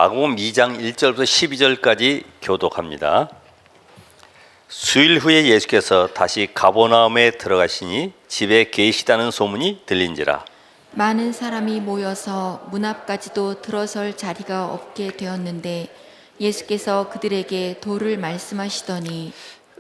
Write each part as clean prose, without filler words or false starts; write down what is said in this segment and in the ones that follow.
마가복음 2장 1절부터 12절까지 교독합니다. 수일 후에 예수께서 다시 가버나움에 들어가시니 집에 계시다는 소문이 들린지라. 많은 사람이 모여서 문 앞까지도 들어설 자리가 없게 되었는데 예수께서 그들에게 도를 말씀하시더니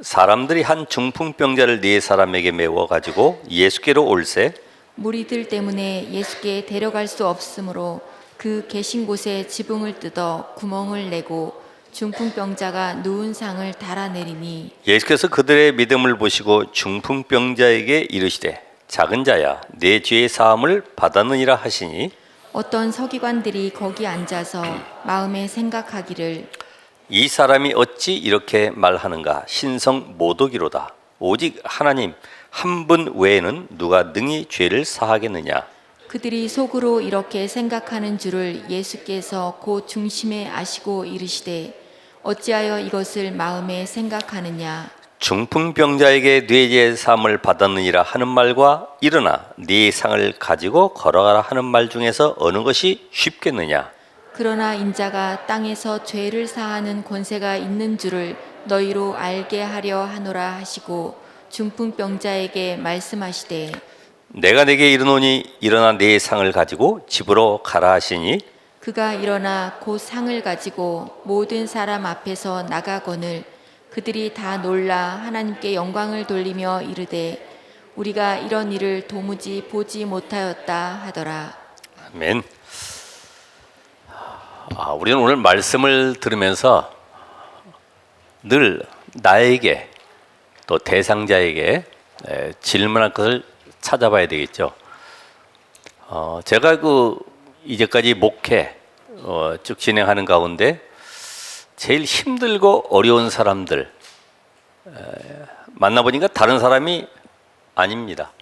사람들이 한 중풍병자를 네 사람에게 메워 가지고 예수께로 올세. 무리들 때문에 예수께 데려갈 수 없으므로 그 계신 곳에 지붕을 뜯어 구멍을 내고 중풍병자가 누운 상을 달아내리니 예수께서 그들의 믿음을 보시고 중풍병자에게 이르시되 작은 자야 내 죄의 사함을 받았느니라 하시니 어떤 서기관들이 거기 앉아서 마음에 생각하기를 이 사람이 어찌 이렇게 말하는가 신성 모독이로다. 오직 하나님 한 분 외에는 누가 능히 죄를 사하겠느냐. 그들이 속으로 이렇게 생각하는 줄을 예수께서 곧 중심에 아시고 이르시되 어찌하여 이것을 마음에 생각하느냐. 중풍병자에게 뇌의 사함을 받았느니라 하는 말과 일어나 네 상을 가지고 걸어가라 하는 말 중에서 어느 것이 쉽겠느냐. 그러나 인자가 땅에서 죄를 사하는 권세가 있는 줄을 너희로 알게 하려 하노라 하시고 중풍병자에게 말씀하시되 내가 내게 이르노니 일어나 네 상을 가지고 집으로 가라 하시니 그가 일어나 곧 상을 가지고 모든 사람 앞에서 나가거늘 그들이 다 놀라 하나님께 영광을 돌리며 이르되 우리가 이런 일을 도무지 보지 못하였다 하더라. 아멘. 우리는 오늘 말씀을 들으면서 늘 나에게 또 대상자에게 질문할 것을 찾아봐야 되겠죠. 제가 이제까지 목회 쭉 진행하는 가운데 제일 힘들고 어려운 사람들 만나보니까 다른 사람이 아닙니다.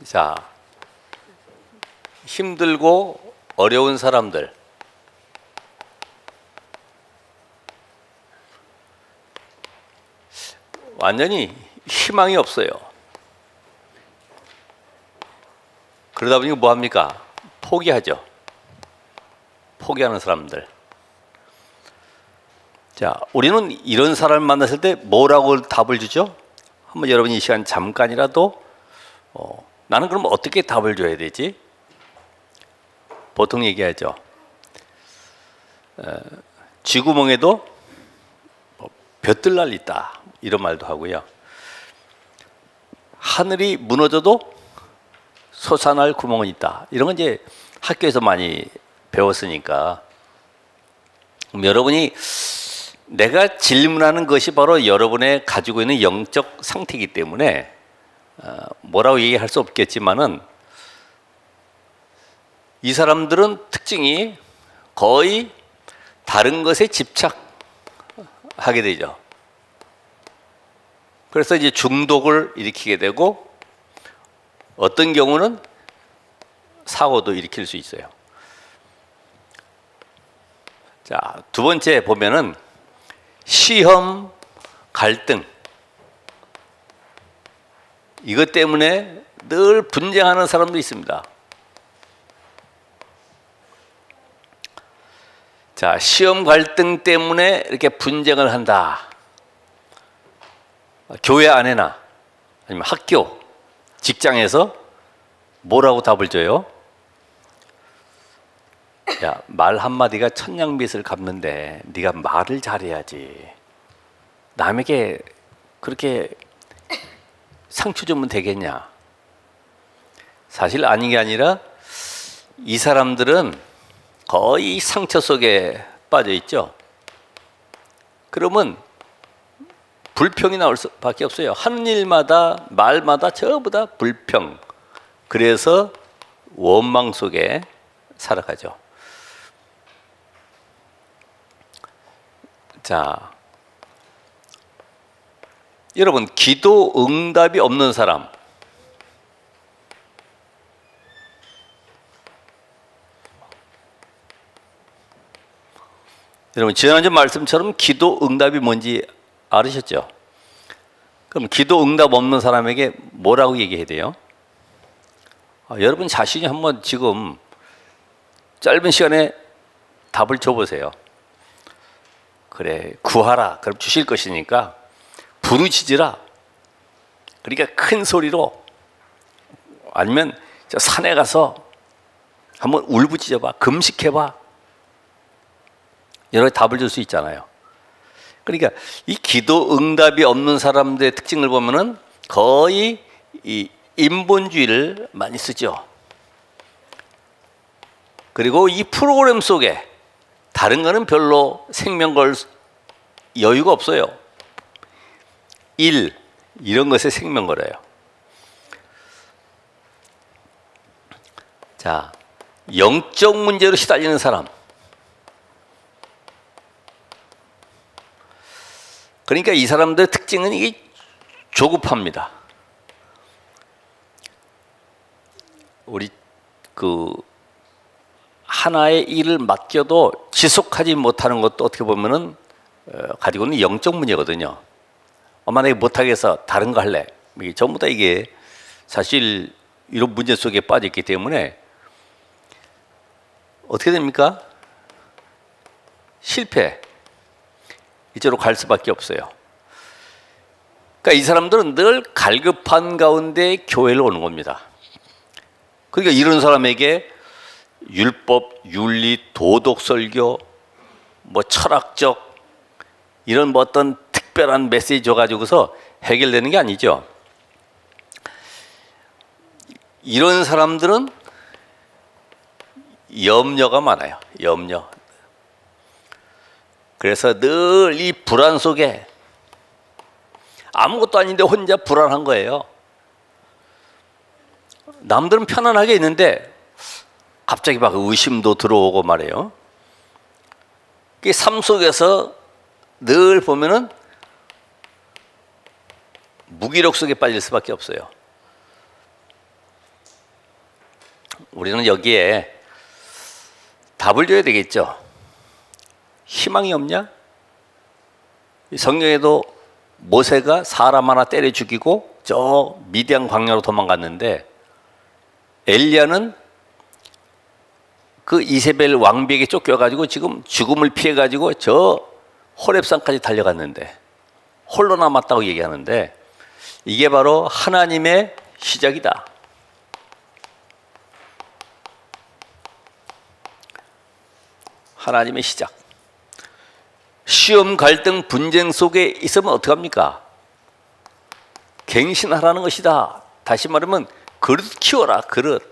자, 힘들고 어려운 사람들 완전히 희망이 없어요. 그러다 보니까 뭐 합니까? 포기하죠. 포기하는 사람들. 자, 우리는 이런 사람을 만났을 때 뭐라고 답을 주죠? 한번 여러분이 이 시간 잠깐이라도 나는 그럼 어떻게 답을 줘야 되지? 보통 얘기하죠. 쥐구멍에도 볕들 날 있다. 이런 말도 하고요. 하늘이 무너져도 솟아날 구멍은 있다. 이런 건 이제 학교에서 많이 배웠으니까. 그럼 여러분이 내가 질문하는 것이 바로 여러분의 가지고 있는 영적 상태이기 때문에 뭐라고 얘기할 수 없겠지만은 이 사람들은 특징이 거의 다른 것에 집착하게 되죠. 그래서 이제 중독을 일으키게 되고 어떤 경우는 사고도 일으킬 수 있어요. 자, 두 번째 보면은 시험, 갈등. 이것 때문에 늘 분쟁하는 사람도 있습니다. 자, 시험 갈등 때문에 이렇게 분쟁을 한다. 교회 안에나 아니면 학교, 직장에서 뭐라고 답을 줘요? 야, 말 한마디가 천냥빚을 갚는데 네가 말을 잘해야지. 남에게 그렇게 상처 주면 되겠냐? 사실 아닌 게 아니라 이 사람들은 거의 상처 속에 빠져 있죠. 그러면 불평이 나올 수밖에 없어요. 하는 일마다 말마다 전부 다 불평. 그래서 원망 속에 살아가죠. 자, 여러분 기도 응답이 없는 사람 여러분 지난주 말씀처럼 기도 응답이 뭔지 알으셨죠? 그럼 기도 응답 없는 사람에게 뭐라고 얘기해야 돼요? 여러분 자신이 한번 지금 짧은 시간에 답을 줘보세요. 그래, 구하라. 그럼 주실 것이니까 부르짖으라. 그러니까 큰 소리로, 아니면 저 산에 가서 한번 울부짖어봐, 금식해봐. 여러 가지 답을 줄 수 있잖아요. 그러니까 이 기도 응답이 없는 사람들의 특징을 보면은 거의 이 인본주의를 많이 쓰죠. 그리고 이 프로그램 속에 다른 거는 별로 생명 걸 여유가 없어요. 일, 이런 것에 생명 걸어요. 자, 영적 문제로 시달리는 사람. 그러니까 이 사람들의 특징은 이게 조급합니다. 우리 그 하나의 일을 맡겨도 지속하지 못하는 것도 어떻게 보면은 가지고는 영적 문제거든요. 만약에 못하겠어, 다른 거 할래. 이게 전부 다 이게 사실 이런 문제 속에 빠졌기 때문에 어떻게 됩니까? 실패. 이쪽으로 갈 수밖에 없어요. 그러니까 이 사람들은 늘 갈급한 가운데 교회를 오는 겁니다. 그러니까 이런 사람에게 율법, 윤리, 도덕 설교, 뭐 철학적 이런 뭐 어떤 특별한 메시지 줘가지고서 해결되는 게 아니죠. 이런 사람들은 염려가 많아요. 염려. 그래서 늘 이 불안 속에 아무것도 아닌데 혼자 불안한 거예요. 남들은 편안하게 있는데 갑자기 막 의심도 들어오고 말이에요. 삶 속에서 늘 보면은 무기력 속에 빠질 수밖에 없어요. 우리는 여기에 답을 줘야 되겠죠. 희망이 없냐? 성경에도 모세가 사람 하나 때려 죽이고 저 미디안 광야로 도망갔는데 엘리야는 그 이세벨 왕비에게 쫓겨가지고 지금 죽음을 피해가지고 저 호렙산까지 달려갔는데 홀로 남았다고 얘기하는데 이게 바로 하나님의 시작이다. 하나님의 시작. 시험, 갈등, 분쟁 속에 있으면 어떡합니까? 갱신하라는 것이다. 다시 말하면 그릇 키워라, 그릇.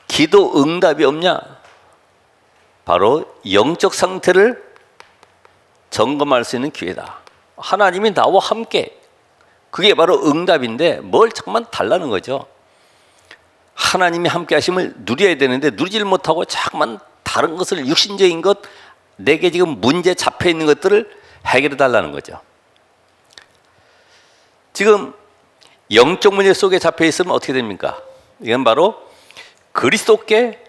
기도 응답이 없냐? 바로 영적 상태를 점검할 수 있는 기회다. 하나님이 나와 함께, 그게 바로 응답인데 뭘 자꾸만 달라는 거죠. 하나님이 함께 하심을 누려야 되는데 누리질 못하고 자꾸만 다른 것을, 육신적인 것, 내게 지금 문제 잡혀 있는 것들을 해결해 달라는 거죠. 지금 영적 문제 속에 잡혀 있으면 어떻게 됩니까? 이건 바로 그리스도께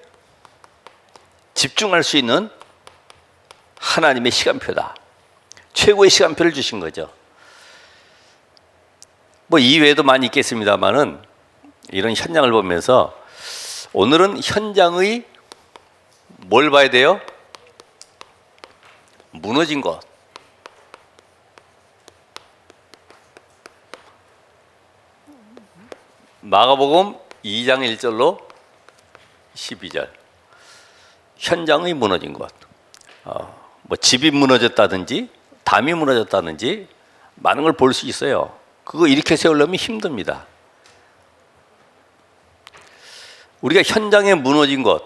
집중할 수 있는 하나님의 시간표다. 최고의 시간표를 주신 거죠. 뭐 이외에도 많이 있겠습니다만은 이런 현장을 보면서 오늘은 현장의 뭘 봐야 돼요? 무너진 것. 마가복음 2장 1절로 12절. 현장의 무너진 것. 뭐 집이 무너졌다든지 담이 무너졌다든지 많은 걸 볼 수 있어요. 그거 이렇게 세우려면 힘듭니다. 우리가 현장에 무너진 것,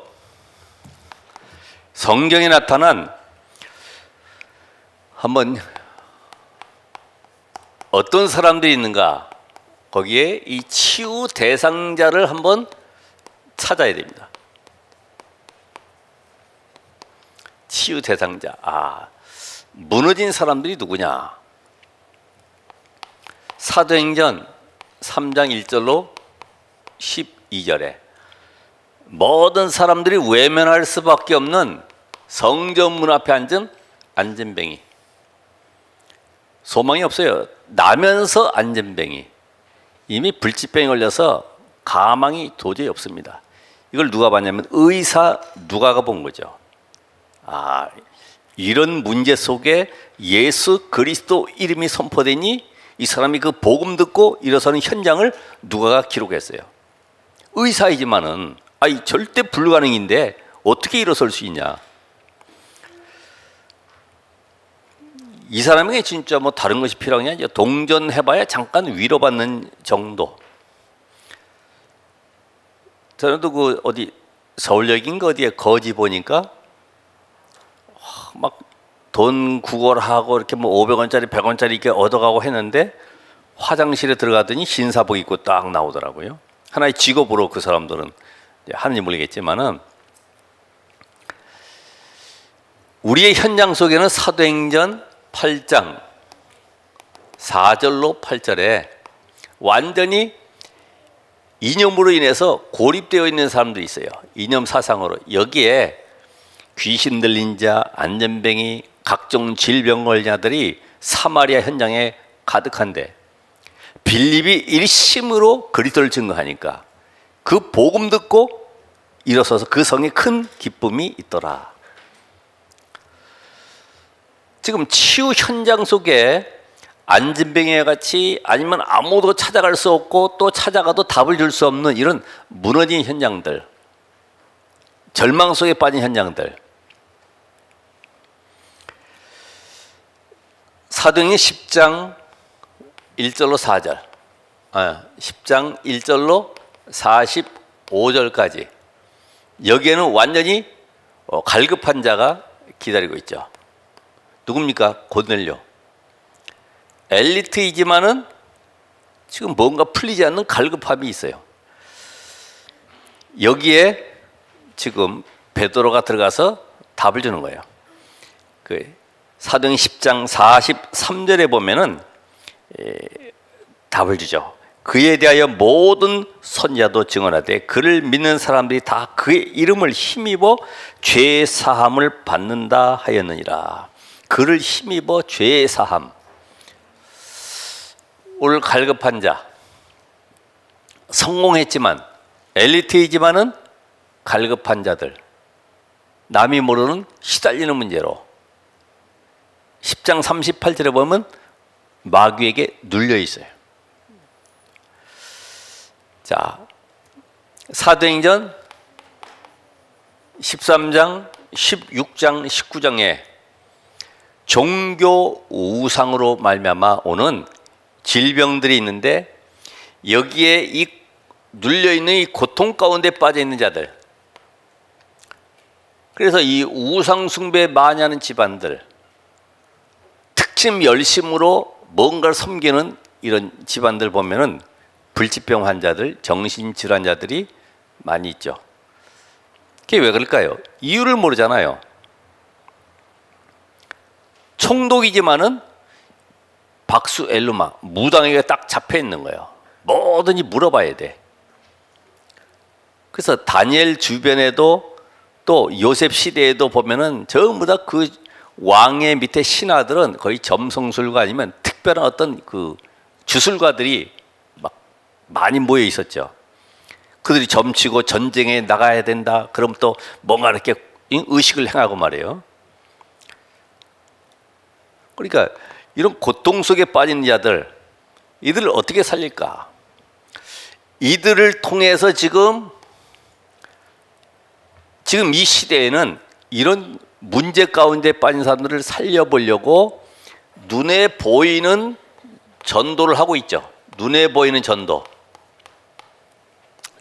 성경에 나타난 한번 어떤 사람들이 있는가, 거기에 이 치유 대상자를 한번 찾아야 됩니다. 치유 대상자. 무너진 사람들이 누구냐? 사도행전 3장 1절로 12절에 모든 사람들이 외면할 수밖에 없는 성전 문 앞에 앉은 안전뱅이. 소망이 없어요. 나면서 안전뱅이. 이미 불치병에 걸려서 가망이 도저히 없습니다. 이걸 누가 봤냐면 의사 누가가 본 거죠. 아, 이런 문제 속에 예수 그리스도 이름이 선포되니 이 사람이 그 복음 듣고 일어서는 현장을 누가가 기록했어요. 의사이지만은 절대 불가능인데 어떻게 일어설 수 있냐? 이 사람에게 진짜 뭐 다른 것이 필요한 게 아니라 동전해봐야 잠깐 위로받는 정도. 저는도 그 어디 서울역인가 어디에 거지 보니까 막 돈 구걸하고 이렇게 뭐 500원짜리 100원짜리 이렇게 얻어가고 했는데 화장실에 들어가더니 흰사복 입고 딱 나오더라고요. 하나의 직업으로 그 사람들은 하는지 모르겠지만은 우리의 현장 속에는 사도행전 8장 4절로 8절에 완전히 이념으로 인해서 고립되어 있는 사람들이 있어요. 이념 사상으로. 여기에 귀신 들린 자, 안전뱅이, 각종 질병 걸자들이 사마리아 현장에 가득한데 빌립이 일심으로 그리스도를 증거하니까 그 복음 듣고 일어서서 그 성에 큰 기쁨이 있더라. 지금 치유 현장 속에 안진뱅이와 같이 아니면 아무도 찾아갈 수 없고 또 찾아가도 답을 줄 수 없는 이런 무너진 현장들, 절망 속에 빠진 현장들. 사도행전 10장 1절로 4절, 10장 1절로 45절까지 여기에는 완전히 갈급한 자가 기다리고 있죠. 누굽니까? 고넬료. 엘리트이지만은 지금 뭔가 풀리지 않는 갈급함이 있어요. 여기에 지금 베드로가 들어가서 답을 주는 거예요. 그 사도행전 10장 43절에 보면은 답을 주죠. 그에 대하여 모든 선지자도 증언하되 그를 믿는 사람들이 다 그의 이름을 힘입어 죄 사함을 받는다 하였느니라. 그를 힘입어 죄 사함. 오늘 갈급한 자, 성공했지만 엘리트이지만은 갈급한 자들, 남이 모르는 시달리는 문제로 10장 38절에 보면 마귀에게 눌려 있어요. 자, 사도행전 13장, 16장, 19장에 종교 우상으로 말미암아 오는 질병들이 있는데 여기에 이 눌려 있는 이 고통 가운데 빠져 있는 자들, 그래서 이 우상 숭배에 많이 하는 집안들, 특심 열심으로 뭔가를 섬기는 이런 집안들 보면은 불치병 환자들, 정신질환자들이 많이 있죠. 그게 왜 그럴까요? 이유를 모르잖아요. 총독이지만은 박수 엘루마 무당에게 딱 잡혀 있는 거예요. 뭐든지 물어봐야 돼. 그래서 다니엘 주변에도 또 요셉 시대에도 보면은 전부 다 그 왕의 밑에 신하들은 거의 점성술가 아니면 특별한 어떤 그 주술가들이 막 많이 모여 있었죠. 그들이 점치고 전쟁에 나가야 된다. 그럼 또 뭔가 이렇게 의식을 행하고 말이에요. 그러니까 이런 고통 속에 빠진 자들, 이들을 어떻게 살릴까? 이들을 통해서 지금 이 시대에는 이런 문제 가운데 빠진 사람들을 살려보려고 눈에 보이는 전도를 하고 있죠. 눈에 보이는 전도.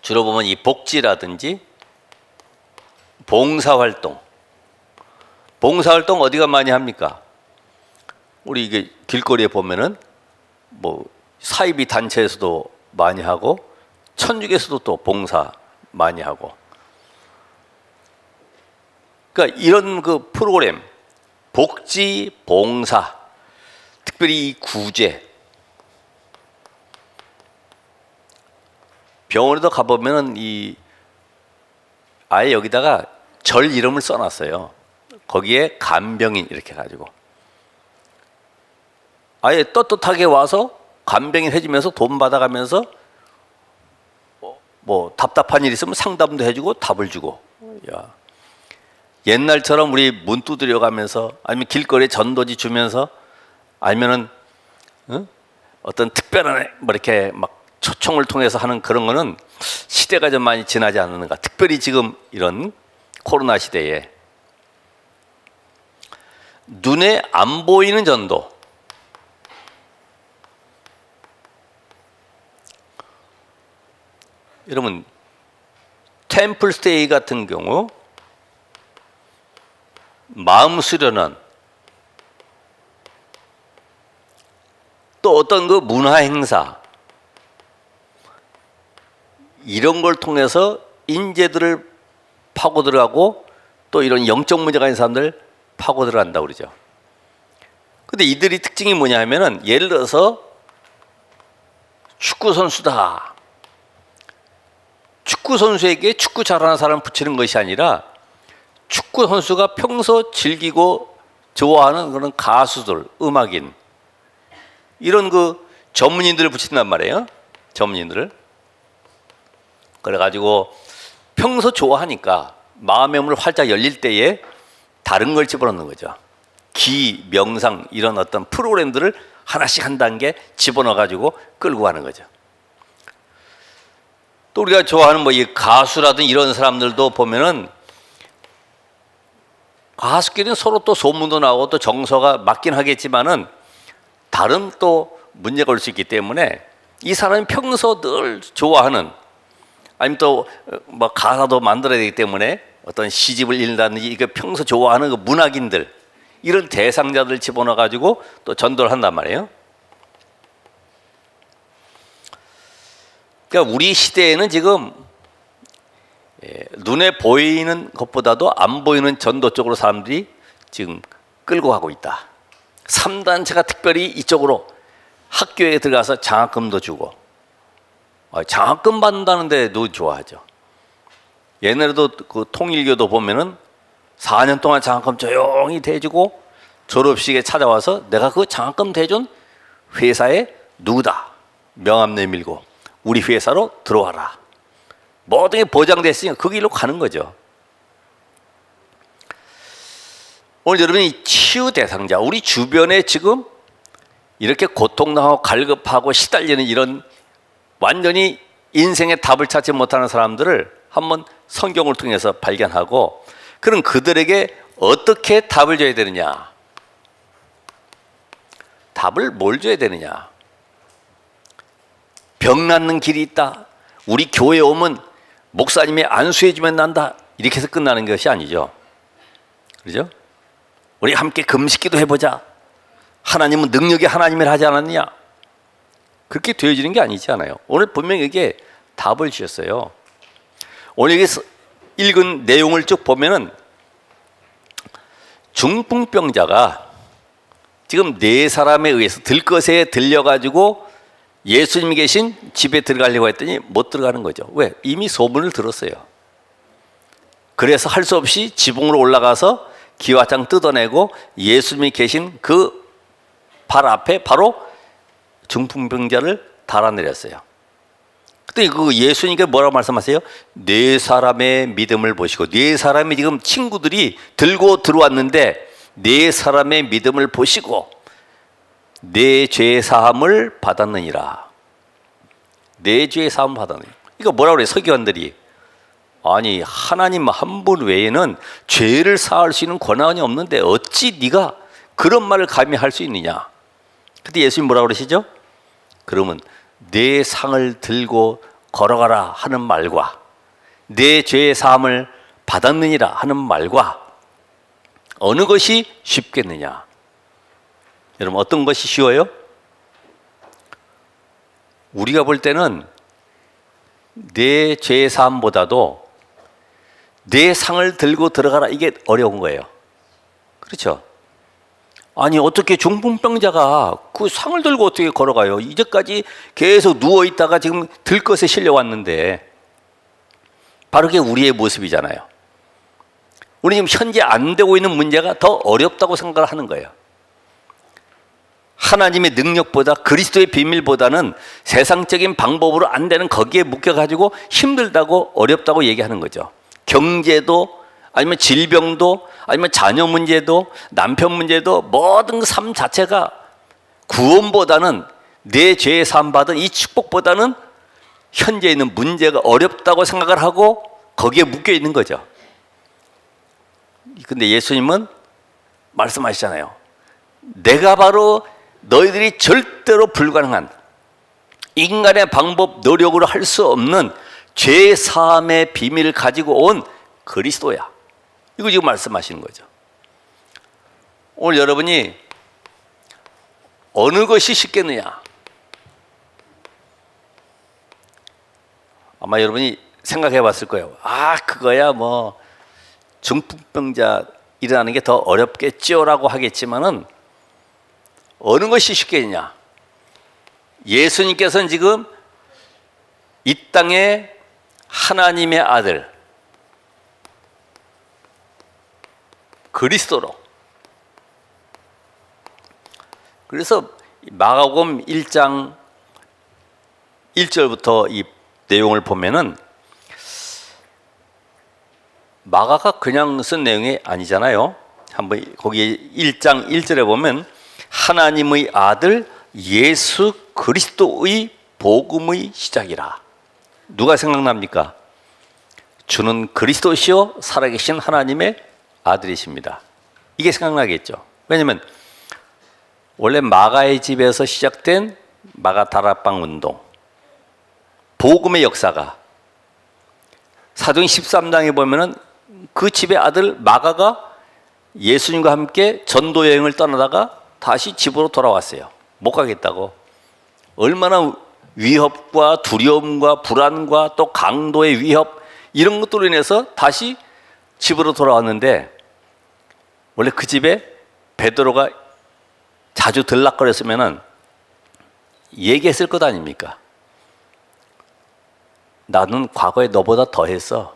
주로 보면 이 복지라든지 봉사활동. 봉사활동 어디가 많이 합니까? 우리 이게 길거리에 보면은 뭐 사이비 단체에서도 많이 하고 천주교에서도 또 봉사 많이 하고. 그러니까 이런 그 프로그램, 복지, 봉사, 특별히 이 구제. 병원에도 가보면은 이 아예 여기다가 절 이름을 써놨어요. 거기에 간병인 이렇게 가지고 아예 떳떳하게 와서 간병인 해주면서 돈 받아가면서 뭐 답답한 일 있으면 상담도 해주고 답을 주고. 야. 옛날처럼 우리 문 두드려 가면서 아니면 길거리에 전도지 주면서 아니면은 어떤 특별한 뭐 이렇게 막 초청을 통해서 하는 그런 거는 시대가 좀 많이 지나지 않는가. 특별히 지금 이런 코로나 시대에 눈에 안 보이는 전도. 여러분 템플 스테이 같은 경우 마음 수련원 또 어떤 그 문화 행사 이런 걸 통해서 인재들을 파고 들어가고 또 이런 영적 문제가 있는 사람들 파고 들어간다고 그러죠. 근데 이들이 특징이 뭐냐 하면은 예를 들어서 축구 선수다. 축구 선수에게 축구 잘하는 사람을 붙이는 것이 아니라 축구 선수가 평소 즐기고 좋아하는 그런 가수들, 음악인 이런 그 전문인들을 붙인단 말이에요. 전문인들을. 그래가지고 평소 좋아하니까 마음의 문을 활짝 열릴 때에 다른 걸 집어넣는 거죠. 기, 명상 이런 어떤 프로그램들을 하나씩 한 단계 집어넣어가지고 끌고 가는 거죠. 또 우리가 좋아하는 뭐 이 가수라든 이런 사람들도 보면은 가수끼리는 서로 또 소문도 나고 또 정서가 맞긴 하겠지만은 다른 또 문제가 올 수 있기 때문에 이 사람이 평소 늘 좋아하는 아니면 또 뭐 가사도 만들어야 되기 때문에 어떤 시집을 읽는다든지 이게 평소 좋아하는 그 문학인들 이런 대상자들 집어넣어 가지고 또 전도를 한단 말이에요. 그러니까 우리 시대에는 지금 눈에 보이는 것보다도 안 보이는 전도 쪽으로 사람들이 지금 끌고 가고 있다. 3단체가 특별히 이쪽으로 학교에 들어가서 장학금도 주고 장학금 받는다는데 누구 좋아하죠. 옛날에도 그 통일교도 보면은 4년 동안 장학금 조용히 대주고 졸업식에 찾아와서 내가 그 장학금 대준 회사의 누구다 명함 내밀고 우리 회사로 들어와라. 모든 게 보장됐으니까 그 길로 가는 거죠. 오늘 여러분이 치유 대상자, 우리 주변에 지금 이렇게 고통당하고 갈급하고 시달리는 이런 완전히 인생의 답을 찾지 못하는 사람들을 한번 성경을 통해서 발견하고 그럼 그들에게 어떻게 답을 줘야 되느냐? 답을 뭘 줘야 되느냐? 병 낫는 길이 있다. 우리 교회에 오면 목사님이 안수해 주면 난다. 이렇게 해서 끝나는 것이 아니죠. 그렇죠? 우리 함께 금식기도 해보자. 하나님은 능력이 하나님을 하지 않았느냐? 그렇게 되어지는 게 아니지 않아요. 오늘 분명히 이게 답을 주셨어요. 오늘 여기 읽은 내용을 쭉 보면은 중풍병자가 지금 4사람에 의해서 들것에 들려가지고 예수님이 계신 집에 들어가려고 했더니 못 들어가는 거죠. 왜? 이미 소문을 들었어요. 그래서 할 수 없이 지붕으로 올라가서 기와장 뜯어내고 예수님이 계신 그 발 앞에 바로 중풍병자를 달아내렸어요. 그때 그 예수님께 뭐라고 말씀하세요? 4사람의 믿음을 보시고 4사람이 지금 친구들이 들고 들어왔는데 4사람의 믿음을 보시고 내 죄 사함을 받았느니라. 내 죄 사함을 받았느니라. 이거 뭐라고 그래요? 서기관들이. 아니 하나님 한 분 외에는 죄를 사할 수 있는 권한이 없는데 어찌 네가 그런 말을 감히 할 수 있느냐. 그때 예수님 뭐라고 그러시죠? 그러면 내 상을 들고 걸어가라 하는 말과 내 죄의 사함을 받았느니라 하는 말과 어느 것이 쉽겠느냐? 여러분 어떤 것이 쉬워요? 우리가 볼 때는 내 죄의 사함보다도 내 상을 들고 들어가라 이게 어려운 거예요. 그렇죠? 아니 어떻게 중풍병자가 그 상을 들고 어떻게 걸어가요? 이제까지 계속 누워있다가 지금 들것에 실려왔는데 바로 그게 우리의 모습이잖아요. 우리 지금 현재 안 되고 있는 문제가 더 어렵다고 생각을 하는 거예요. 하나님의 능력보다 그리스도의 비밀보다는 세상적인 방법으로 안 되는 거기에 묶여가지고 힘들다고 어렵다고 얘기하는 거죠. 경제도 아니면 질병도 아니면 자녀 문제도 남편 문제도 모든 삶 자체가 구원보다는 내 죄의 사함 받은 이 축복보다는 현재 있는 문제가 어렵다고 생각을 하고 거기에 묶여 있는 거죠. 근데 예수님은 말씀하시잖아요. 내가 바로 너희들이 절대로 불가능한 인간의 방법 노력으로 할 수 없는 죄 사함의 비밀을 가지고 온 그리스도야. 이거 지금 말씀하시는 거죠. 오늘 여러분이 어느 것이 쉽겠느냐? 아마 여러분이 생각해 봤을 거예요. 그거야 뭐 중풍병자 일어나는 게 더 어렵겠지요라고 하겠지만은 어느 것이 쉽겠느냐? 예수님께서는 지금 이 땅에 하나님의 아들 그리스도로, 그래서 마가복음 1장 1절부터 이 내용을 보면은 마가가 그냥 쓴 내용이 아니잖아요. 한번 거기 1장 1절에 보면 하나님의 아들 예수 그리스도의 복음의 시작이라. 누가 생각납니까? 주는 그리스도시요 살아계신 하나님의 아들이십니다. 이게 생각나겠죠. 왜냐하면 원래 마가의 집에서 시작된 마가 다락방 운동, 복음의 역사가 사도행 13장에 보면은 그 집의 아들 마가가 예수님과 함께 전도 여행을 떠나다가 다시 집으로 돌아왔어요. 못 가겠다고. 얼마나 위협과 두려움과 불안과 또 강도의 위협 이런 것들로 인해서 다시 집으로 돌아왔는데, 원래 그 집에 베드로가 자주 들락거렸으면은 얘기했을 것 아닙니까? 나는 과거에 너보다 더 했어.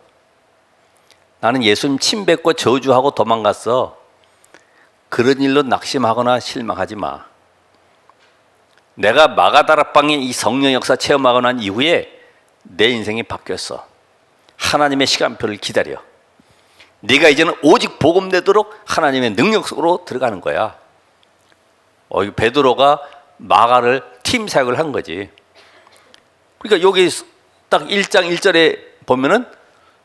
나는 예수님 침뱉고 저주하고 도망갔어. 그런 일로 낙심하거나 실망하지 마. 내가 마가다락방의 이 성령 역사 체험하고 난 이후에 내 인생이 바뀌었어. 하나님의 시간표를 기다려. 네가 이제는 오직 복음 내도록 하나님의 능력 속으로 들어가는 거야. 베드로가 마가를 팀 사역을 한 거지. 그러니까 여기 딱 1장 1절에 보면은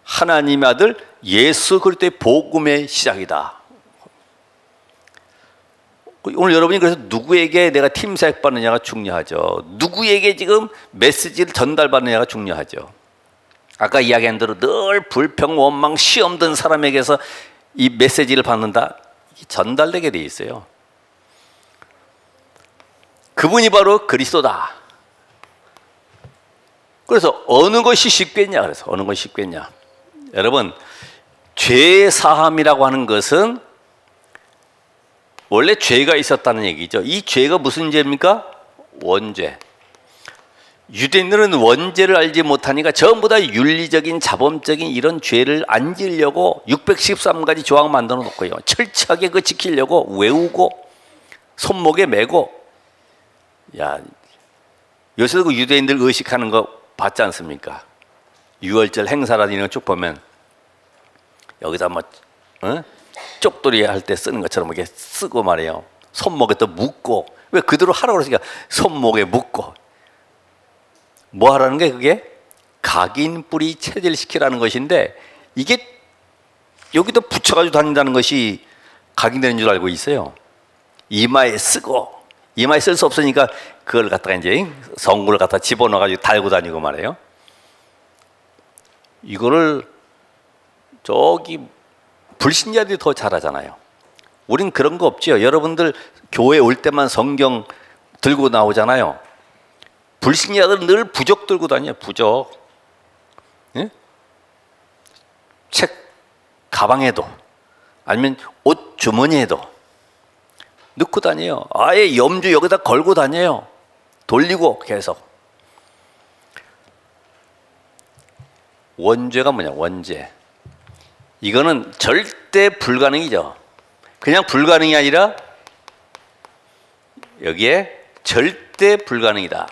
하나님의 아들 예수 그리스도의 복음의 시작이다. 오늘 여러분이 그래서 누구에게 내가 팀 사역 받느냐가 중요하죠. 누구에게 지금 메시지를 전달받느냐가 중요하죠. 아까 이야기한 대로 늘 불평, 원망, 시험 든 사람에게서 이 메시지를 받는다. 전달되게 돼 있어요. 그분이 바로 그리스도다. 그래서 어느 것이 쉽겠냐? 그래서 어느 것이 쉽겠냐? 여러분, 죄 사함이라고 하는 것은 원래 죄가 있었다는 얘기죠. 이 죄가 무슨 죄입니까? 원죄. 유대인들은 원죄를 알지 못하니까 전부 다 윤리적인 자범적인 이런 죄를 안 지으려고 613가지 조항 만들어 놓고요. 철저하게 그 지키려고 외우고 손목에 메고. 야, 요새도 그 유대인들 의식하는 거 봤지 않습니까? 6월절 행사라든지 이런 거 쭉 보면 여기다 뭐 쪽돌이 할 때 쓰는 것처럼 이렇게 쓰고 말이에요. 손목에 또 묶고. 왜 그대로 하라고 그러니까 손목에 묶고. 뭐 하라는 게 그게? 각인 뿌리 체질시키라는 것인데, 이게 여기도 붙여가지고 다닌다는 것이 각인되는 줄 알고 있어요. 이마에 쓰고, 이마에 쓸 수 없으니까 그걸 갖다가 이제 성구를 갖다 집어넣어가지고 달고 다니고 말이에요. 이거를 저기 불신자들이 더 잘하잖아요. 우린 그런 거 없지요. 여러분들 교회 올 때만 성경 들고 나오잖아요. 불신자들은 늘 부적 들고 다녀요. 부적. 예? 책 가방에도 아니면 옷 주머니에도 넣고 다녀요. 아예 염주 여기다 걸고 다녀요. 돌리고 계속. 원죄가 뭐냐? 원죄. 이거는 절대 불가능이죠. 그냥 불가능이 아니라 여기에 절대 불가능이다.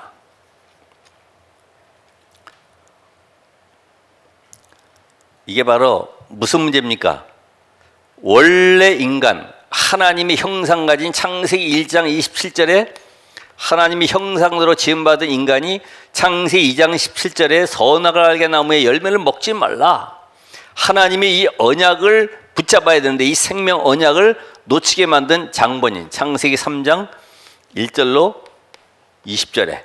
이게 바로 무슨 문제입니까? 원래 인간, 하나님의 형상 가진 창세기 1장 27절에 하나님의 형상으로 지음받은 인간이 창세기 2장 17절에 선악을 알게 나무의 열매를 먹지 말라. 하나님의 이 언약을 붙잡아야 되는데 이 생명 언약을 놓치게 만든 장본인 창세기 3장 1절로 20절에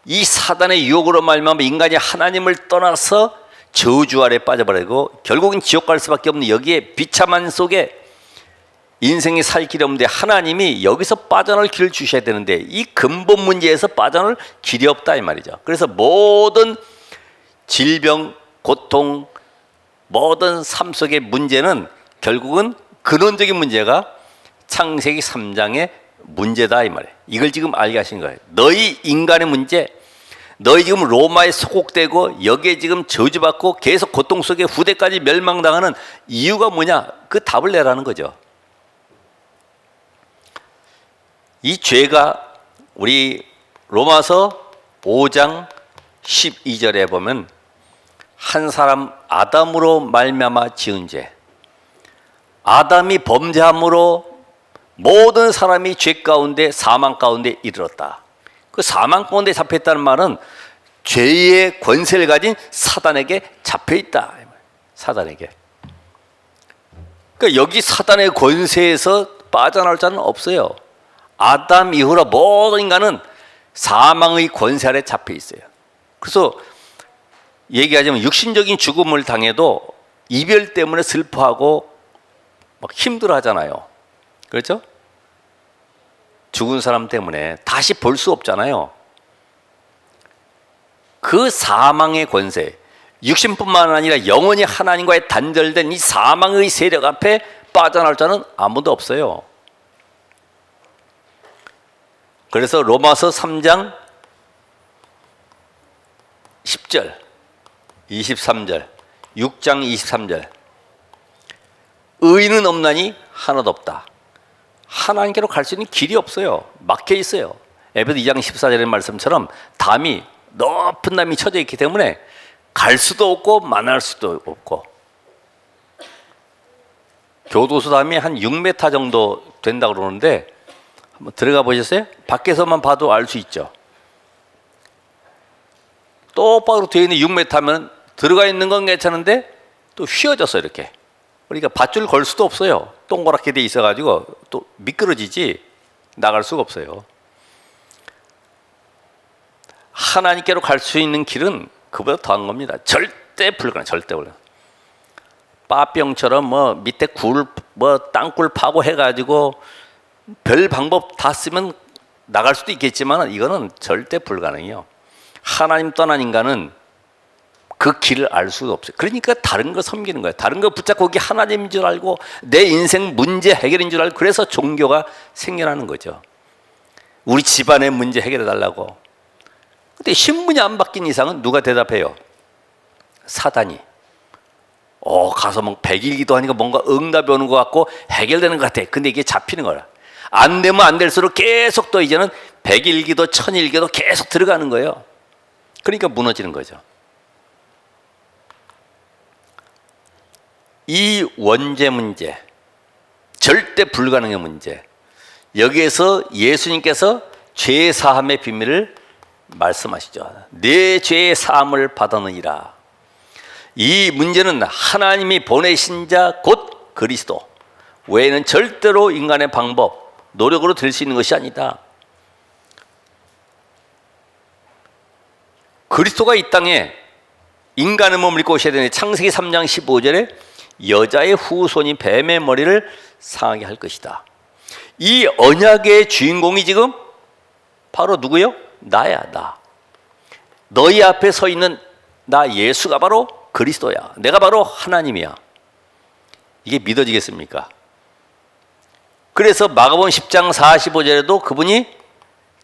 이 사단의 유혹으로 말미암아 인간이 하나님을 떠나서 저주 아래 빠져버리고 결국은 지옥 갈 수밖에 없는 여기에 비참한 속에 인생이 살 길이 없는데 하나님이 여기서 빠져나올 길을 주셔야 되는데 이 근본 문제에서 빠져나올 길이 없다 이 말이죠. 그래서 모든 질병, 고통, 모든 삶 속의 문제는 결국은 근원적인 문제가 창세기 3장의 문제다 이 말이에요. 이걸 지금 알게 하신 거예요. 너희 인간의 문제, 너희 지금 로마에 소곡되고 여기에 지금 저주받고 계속 고통 속에 후대까지 멸망당하는 이유가 뭐냐? 그 답을 내라는 거죠. 이 죄가 우리 로마서 5장 12절에 보면 한 사람 아담으로 말미암아 지은 죄, 아담이 범죄함으로 모든 사람이 죄 가운데 사망 가운데 이르렀다. 그 사망 가운데 잡혀있다는 말은 죄의 권세를 가진 사단에게 잡혀있다. 사단에게. 그러니까 여기 사단의 권세에서 빠져나올 자는 없어요. 아담 이후로 모든 인간은 사망의 권세 아래 잡혀 있어요. 그래서 얘기하자면 육신적인 죽음을 당해도 이별 때문에 슬퍼하고 막 힘들어하잖아요. 그렇죠? 죽은 사람 때문에 다시 볼 수 없잖아요. 그 사망의 권세, 육신뿐만 아니라 영원히 하나님과의 단절된 이 사망의 세력 앞에 빠져나올 자는 아무도 없어요. 그래서 로마서 3장 10절, 23절, 6장 23절 의인은 없나니 하나도 없다. 하나님께로 갈 수 있는 길이 없어요. 막혀 있어요. 에베소 2장 14절의 말씀처럼 담이 높은 담이 쳐져 있기 때문에 갈 수도 없고 만날 수도 없고 교도소 담이 한 6m 정도 된다고 그러는데 한번 들어가 보셨어요? 밖에서만 봐도 알 수 있죠. 똑바로 되어 있는 6m면 들어가 있는 건 괜찮은데 또 휘어졌어 이렇게. 그러니까 밧줄 걸 수도 없어요. 동그랗게 돼 있어가지고 또 미끄러지지 나갈 수가 없어요. 하나님께로 갈 수 있는 길은 그보다 더한 겁니다. 절대 불가능, 절대 불가능. 빠병처럼 뭐 밑에 땅굴 파고 해가지고 별 방법 다 쓰면 나갈 수도 있겠지만 이거는 절대 불가능해요. 하나님 떠난 인간은 그 길을 알 수가 없어요. 그러니까 다른 거 섬기는 거예요. 다른 거 붙잡고 거기 하나님인 줄 알고 내 인생 문제 해결인 줄 알고 그래서 종교가 생겨나는 거죠. 우리 집안의 문제 해결해 달라고. 근데 신분이 안 바뀐 이상은 누가 대답해요? 사단이. 가서 뭐 100일 기도하니까 뭔가 응답이 오는 것 같고 해결되는 것 같아. 근데 이게 잡히는 거야. 안 되면 안 될수록 계속 또 이제는 100일 기도, 1000일 기도 계속 들어가는 거예요. 그러니까 무너지는 거죠. 이 원죄 문제, 절대 불가능의 문제, 여기에서 예수님께서 죄 사함의 비밀을 말씀하시죠. 내 죄의 사함을 받았느니라. 이 문제는 하나님이 보내신 자 곧 그리스도 외에는 절대로 인간의 방법, 노력으로 될 수 있는 것이 아니다. 그리스도가 이 땅에 인간의 몸을 입고 오셔야 되는데 창세기 3장 15절에 여자의 후손이 뱀의 머리를 상하게 할 것이다. 이 언약의 주인공이 지금 바로 누구요? 나야, 나. 너희 앞에 서 있는 나 예수가 바로 그리스도야. 내가 바로 하나님이야. 이게 믿어지겠습니까? 그래서 마가복음 10장 45절에도 그분이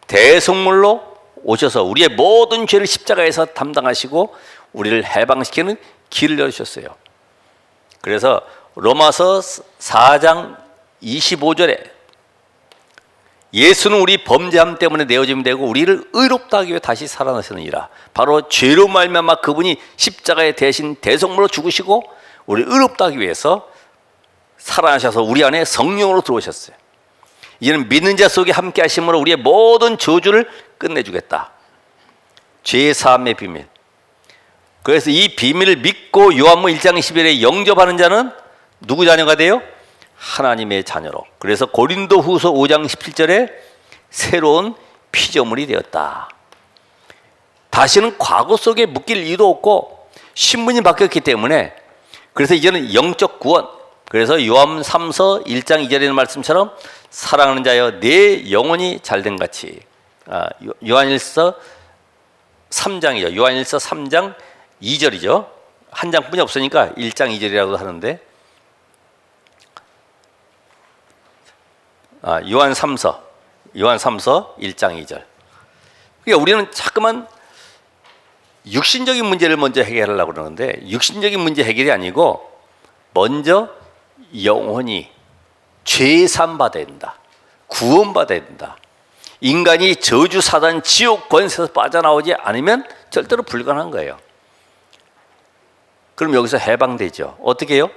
대속물로 오셔서 우리의 모든 죄를 십자가에서 담당하시고 우리를 해방시키는 길을 열으셨어요. 그래서 로마서 4장 25절에 예수는 우리 범죄함 때문에 내어짐이 되고 우리를 의롭다 하기 위해 다시 살아나시느니라. 바로 죄로 말미암아 그분이 십자가에 대신 대속물로 죽으시고 우리를 의롭다 하기 위해서 살아나셔서 우리 안에 성령으로 들어오셨어요. 이제는 믿는 자 속에 함께 하심으로 우리의 모든 저주를 끝내주겠다. 죄 사함의 비밀. 그래서 이 비밀을 믿고 요한복음 1장 11절에 영접하는 자는 누구 자녀가 돼요? 하나님의 자녀로. 그래서 고린도후서 5장 17절에 새로운 피조물이 되었다. 다시는 과거 속에 묶일 이유도 없고 신분이 바뀌었기 때문에, 그래서 이제는 영적 구원. 그래서 요한 3서 1장 2절에 있는 말씀처럼 사랑하는 자여 내 영혼이 잘된 같이, 요한일서 3장이죠. 요한일서 3장 2절이죠. 한 장뿐이 없으니까 1장 2절이라고 하는데, 요한 3서 1장 2절. 그러니까 우리는 자꾸만 육신적인 문제를 먼저 해결하려고 그러는데, 육신적인 문제 해결이 아니고 먼저 영혼이 죄산 받아야 된다. 구원 받아야 된다. 인간이 저주 사단 지옥 권세에서 빠져나오지 않으면 절대로 불가능한 거예요. 그럼 여기서 해방되죠. 어떻게 해요?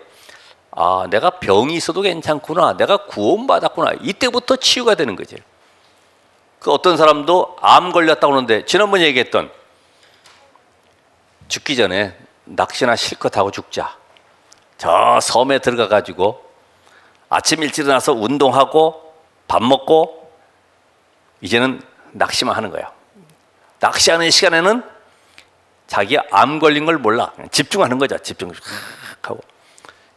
내가 병이 있어도 괜찮구나. 내가 구원받았구나. 이때부터 치유가 되는 거죠. 그 어떤 사람도 암 걸렸다고 하는데, 지난번에 얘기했던 죽기 전에 낚시나 실컷 하고 죽자. 저 섬에 들어가 가지고 아침 일찍 일어나서 운동하고 밥 먹고 이제는 낚시만 하는 거예요. 낚시하는 시간에는 자기 암 걸린 걸 몰라. 그냥 집중하는 거죠. 집중하고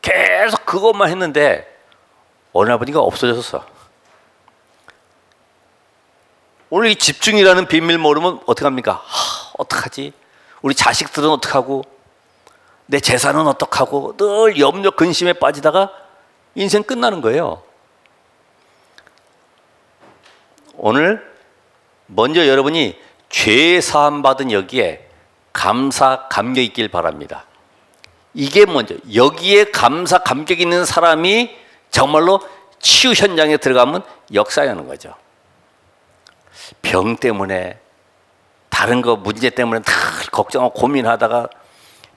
계속 그것만 했는데 어느 날 보니까 없어졌어. 오늘 이 집중이라는 비밀 모르면 어떡합니까? 어떡하지? 우리 자식들은 어떡하고, 내 재산은 어떡하고, 늘 염려 근심에 빠지다가 인생 끝나는 거예요. 오늘 먼저 여러분이 죄 사함 받은 여기에 감사 감격 있길 바랍니다. 이게 먼저, 여기에 감사 감격 있는 사람이 정말로 치유 현장에 들어가면 역사하는 거죠. 병 때문에, 다른 거 문제 때문에 다 걱정하고 고민하다가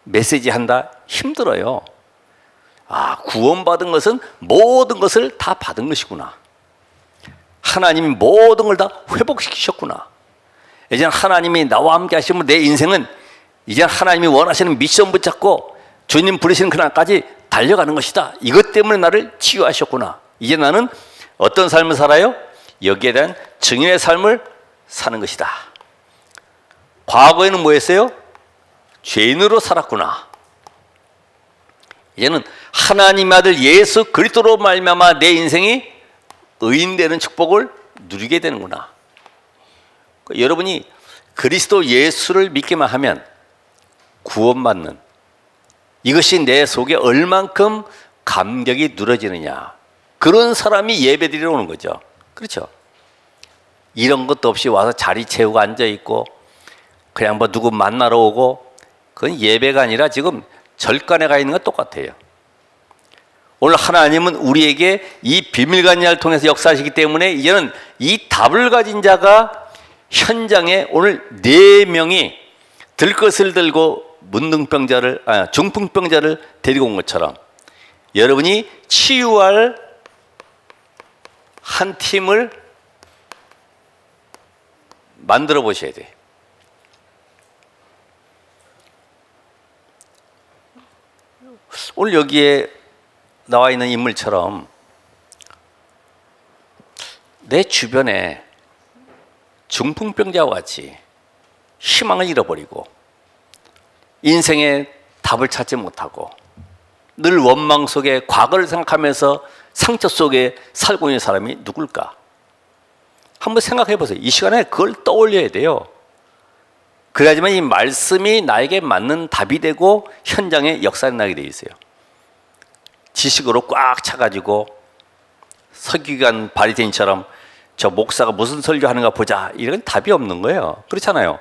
메시지 한다? 힘들어요. 구원받은 것은 모든 것을 다 받은 것이구나. 하나님이 모든 걸 다 회복시키셨구나. 이제 하나님이 나와 함께 하시면 내 인생은 이제 하나님이 원하시는 미션 붙잡고 주님 부르시는 그날까지 달려가는 것이다. 이것 때문에 나를 치유하셨구나. 이제 나는 어떤 삶을 살아요? 여기에 대한 증인의 삶을 사는 것이다. 과거에는 뭐였어요? 죄인으로 살았구나. 이제는 하나님의 아들 예수 그리스도로 말미암아 내 인생이 의인되는 축복을 누리게 되는구나. 여러분이 그리스도 예수를 믿기만 하면 구원받는, 이것이 내 속에 얼만큼 감격이 누러지느냐, 그런 사람이 예배드리러 오는 거죠. 그렇죠? 이런 것도 없이 와서 자리 채우고 앉아있고 그냥 뭐 누구 만나러 오고, 그건 예배가 아니라 지금 절간에 가 있는 건 똑같아요. 오늘 하나님은 우리에게 이 비밀간야를 통해서 역사하시기 때문에 이제는 이 답을 가진 자가 현장에 오늘 4명이 들것을 들고 중풍병자를 데리고 온 것처럼 여러분이 치유할 한 팀을 만들어 보셔야 돼요. 오늘 여기에 나와 있는 인물처럼 내 주변에 중풍병자와 같이 희망을 잃어버리고 인생의 답을 찾지 못하고 늘 원망 속에 과거를 생각하면서 상처 속에 살고 있는 사람이 누굴까? 한번 생각해 보세요. 이 시간에 그걸 떠올려야 돼요. 그래야지만 이 말씀이 나에게 맞는 답이 되고 현장에 역사가 나게 돼 있어요. 지식으로 꽉 차가지고 서기관 바리새인처럼 저 목사가 무슨 설교하는가 보자, 이런 답이 없는 거예요. 그렇잖아요.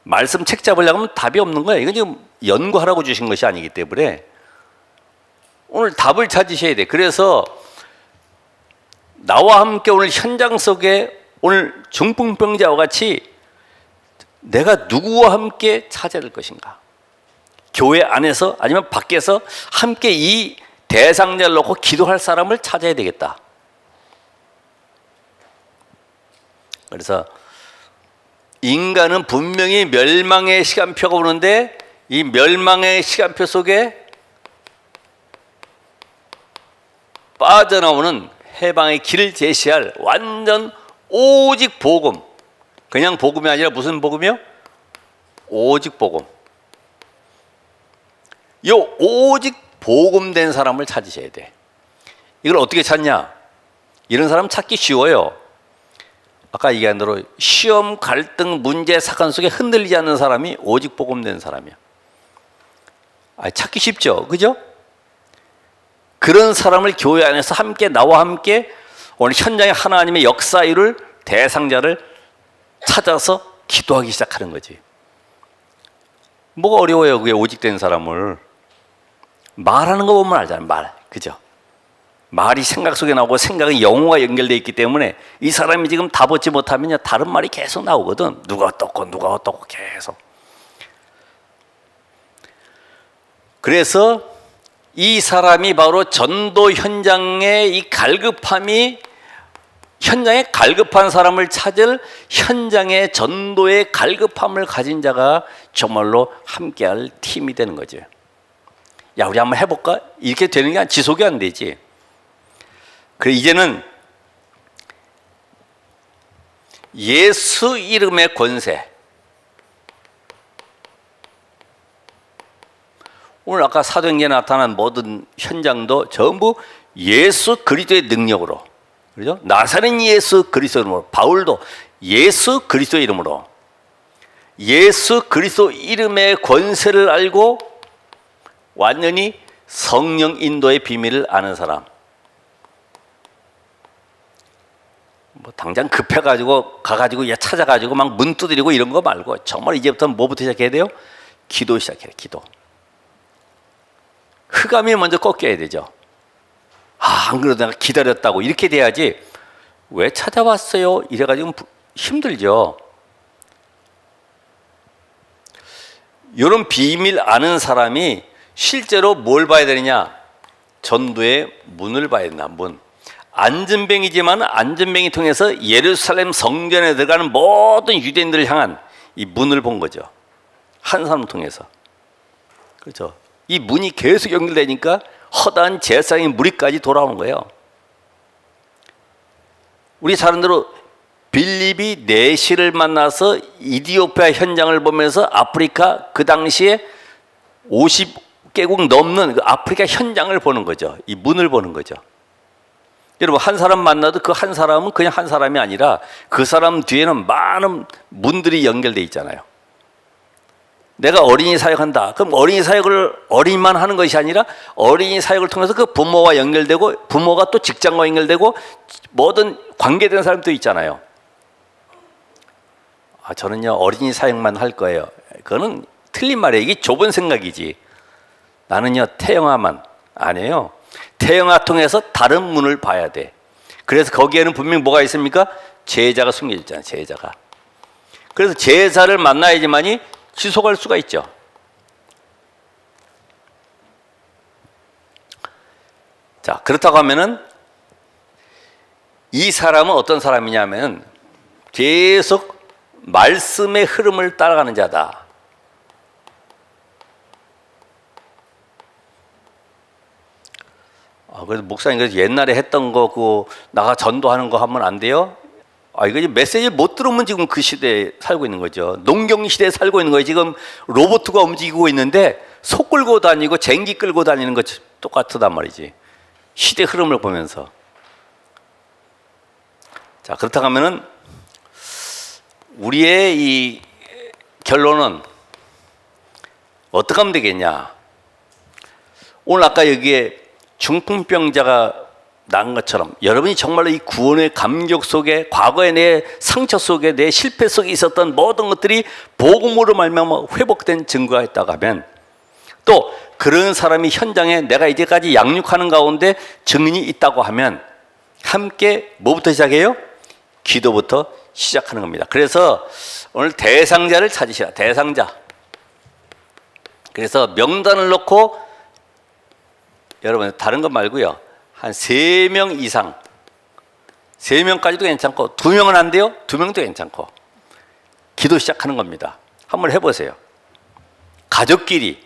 말씀 책 잡으려고 하면 답이 없는 거예요. 이건 지금 연구하라고 주신 것이 아니기 때문에 오늘 답을 찾으셔야 돼. 그래서 나와 함께 오늘 현장 속에 오늘 중풍병자와 같이 내가 누구와 함께 찾아야 될 것인가? 교회 안에서 아니면 밖에서 함께 이 대상자를 놓고 기도할 사람을 찾아야 되겠다. 그래서 인간은 분명히 멸망의 시간표가 오는데 이 멸망의 시간표 속에 빠져나오는 해방의 길을 제시할 완전 오직 복음. 그냥 복음이 아니라 무슨 복음이요? 오직 복음. 이 오직 복음된 사람을 찾으셔야 돼. 이걸 어떻게 찾냐? 이런 사람 찾기 쉬워요. 아까 얘기한 대로 시험, 갈등, 문제, 사건 속에 흔들리지 않는 사람이 오직 복음된 사람이야. 찾기 쉽죠, 그죠? 그런 사람을 교회 안에서 함께 나와 함께 오늘 현장에 하나님의 역사 이룰 대상자를 찾아서 기도하기 시작하는 거지. 뭐가 어려워요, 그게 오직된 사람을. 말하는 거 보면 알잖아요, 말. 그죠? 말이 생각 속에 나오고 생각은 영혼과 연결되어 있기 때문에 이 사람이 지금 답 얻지 못하면 다른 말이 계속 나오거든. 누가 어떻고 누가 어떻고 계속. 그래서 이 사람이 바로 전도 현장의 이 갈급함이 현장에 갈급한 사람을 찾을 현장의 전도의 갈급함을 가진 자가 정말로 함께할 팀이 되는 거죠. 야, 우리 한번 해볼까? 이렇게 되는 게 지속이 안 되지. 그래, 이제는 예수 이름의 권세. 오늘 아까 사도행전에 나타난 모든 현장도 전부 예수 그리스도의 능력으로, 그렇죠? 나사렛 예수 그리스도 이름으로, 바울도 예수 그리스도 이름으로, 예수 그리스도 이름의 권세를 알고 완전히 성령 인도의 비밀을 아는 사람. 뭐 당장 급해가지고 가가지고 찾아가지고 막 문 두드리고 이런 거 말고 정말 이제부터 뭐부터 시작해야 돼요? 기도 시작해야 돼요. 기도. 흑암이 먼저 꺾여야 되죠. 안 그래도 내가 기다렸다고 이렇게 돼야지. 왜 찾아왔어요? 이래가지고 힘들죠. 이런 비밀 아는 사람이 실제로 뭘 봐야 되느냐? 전도의 문을 봐야 된다. 문. 안전뱅이지만 안전뱅이 통해서 예루살렘 성전에 들어가는 모든 유대인들을 향한 이 문을 본 거죠. 한 사람을 통해서. 그렇죠. 이 문이 계속 연결되니까 허다한 제사장의 무리까지 돌아오는 거예요. 우리 잘 아는 대로 빌립이 내시를 만나서 이디오피아 현장을 보면서 아프리카 그 당시에 50개국 넘는 그 아프리카 현장을 보는 거죠. 이 문을 보는 거죠. 여러분, 한 사람 만나도 그 한 사람은 그냥 한 사람이 아니라 그 사람 뒤에는 많은 문들이 연결되어 있잖아요. 내가 어린이 사역한다. 그럼 어린이 사역을 어린이만 하는 것이 아니라 어린이 사역을 통해서 그 부모와 연결되고 부모가 또 직장과 연결되고 모든 관계된 사람도 있잖아요. 저는요 어린이 사역만 할 거예요. 그거는 틀린 말이에요. 이게 좁은 생각이지. 나는요 태영아만 아니에요. 태영아 통해서 다른 문을 봐야 돼. 그래서 거기에는 분명히 뭐가 있습니까? 제자가 숨겨져 있잖아요. 제자가. 그래서 제자를 만나야지만이 지속할 수가 있죠. 자, 그렇다고 하면은 이 사람은 어떤 사람이냐면 계속 말씀의 흐름을 따라가는 자다. 그래서 목사님 그래서 옛날에 했던 거 그거 나가 전도하는 거 하면 안 돼요? 이거 이제 메시지를 못 들으면 지금 그 시대에 살고 있는 거죠. 농경 시대에 살고 있는 거예요. 지금 로봇가 움직이고 있는데 소 끌고 다니고 쟁기 끌고 다니는 거 똑같단 말이지. 시대 흐름을 보면서. 자, 그렇다고 하면은 우리의 이 결론은 어떻게 하면 되겠냐? 오늘 아까 여기에 중풍병자가 난 것처럼 여러분이 정말로 이 구원의 감격 속에 과거의 내 상처 속에 내 실패 속에 있었던 모든 것들이 복음으로 말미암아 회복된 증거가 있다고 하면 또 그런 사람이 현장에 내가 이제까지 양육하는 가운데 증인이 있다고 하면 함께 뭐부터 시작해요? 기도부터 시작하는 겁니다. 그래서 오늘 대상자를 찾으시라. 대상자. 그래서 명단을 놓고 여러분 다른 것 말고요. 한 3명 이상 3명까지도 괜찮고 2명은 안 돼요? 2명도 괜찮고 기도 시작하는 겁니다. 한번 해보세요. 가족끼리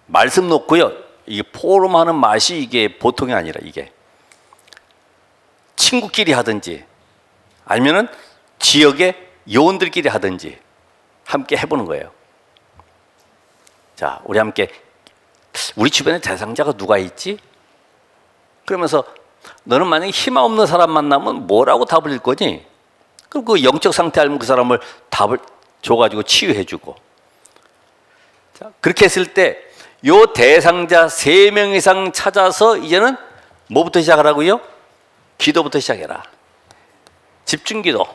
말씀 놓고요. 이게 포럼하는 맛이 이게 보통이 아니라 이게 친구끼리 하든지 아니면은 지역의 요원들끼리 하든지 함께 해보는 거예요. 자, 우리 함께 우리 주변에 대상자가 누가 있지? 그러면서 너는 만약에 희망 없는 사람 만나면 뭐라고 답을 줄 거니? 그럼 그 영적 상태 알면 그 사람을 답을 줘가지고 치유해주고. 자, 그렇게 했을 때 요 대상자 3명 이상 찾아서 이제는 뭐부터 시작하라고요? 기도부터 시작해라. 집중기도.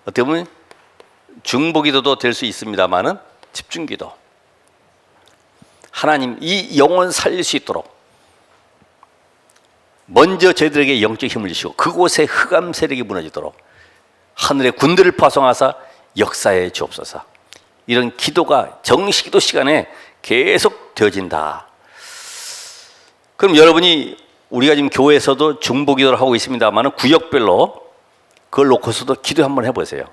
어떻게 보면 중보기도도 될 수 있습니다만은 집중기도. 하나님 이 영혼 살릴 수 있도록 먼저 저희들에게 영적 힘을 주시고 그곳에 흑암 세력이 무너지도록 하늘의 군대를 파송하사 역사해 주옵소서. 이런 기도가 정식기도 시간에 계속 되어진다. 그럼 여러분이 우리가 지금 교회에서도 중보기도를 하고 있습니다만 구역별로 그걸 놓고서도 기도 한번 해보세요.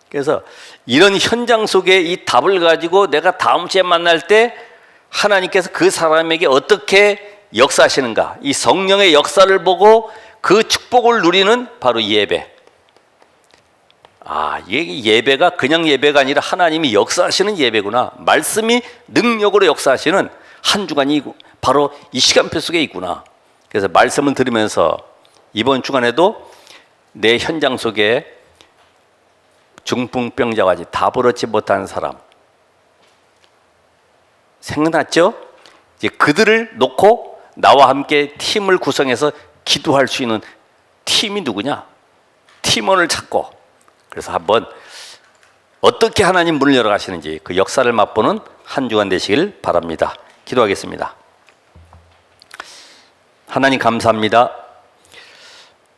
그래서 이런 현장 속에 이 답을 가지고 내가 다음 주에 만날 때 하나님께서 그 사람에게 어떻게 역사하시는가, 이 성령의 역사를 보고 그 축복을 누리는 바로 예배. 아, 이게 예배가 그냥 예배가 아니라 하나님이 역사하시는 예배구나. 말씀이 능력으로 역사하시는 한 주간이 바로 이 시간표 속에 있구나. 그래서 말씀을 들으면서 이번 주간에도 내 현장 속에 중풍병자와 같이 답을 얻지 못한 사람 생각났죠? 이제 그들을 놓고 나와 함께 팀을 구성해서 기도할 수 있는 팀이 누구냐? 팀원을 찾고 그래서 한번 어떻게 하나님 문을 열어가시는지 그 역사를 맛보는 한 주간 되시길 바랍니다. 기도하겠습니다. 하나님 감사합니다.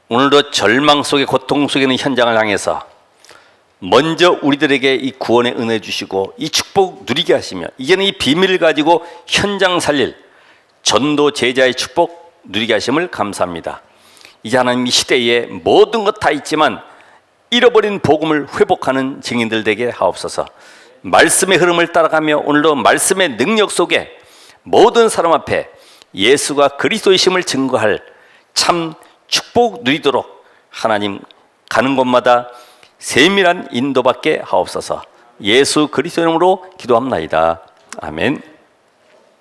오늘도 절망 속에 고통 속에 있는 현장을 향해서 먼저 우리들에게 이 구원의 은혜 주시고 이 축복 누리게 하시며 이제는 이 비밀을 가지고 현장 살릴 전도 제자의 축복 누리게 하심을 감사합니다. 이제 하나님 이 시대에 모든 것 다 있지만 잃어버린 복음을 회복하는 증인들 되게 하옵소서. 말씀의 흐름을 따라가며 오늘도 말씀의 능력 속에 모든 사람 앞에 예수가 그리스도이심을 증거할 참 축복 누리도록 하나님 가는 곳마다 세밀한 인도받게 하옵소서. 예수 그리스도 이름으로 기도합나이다. 아멘.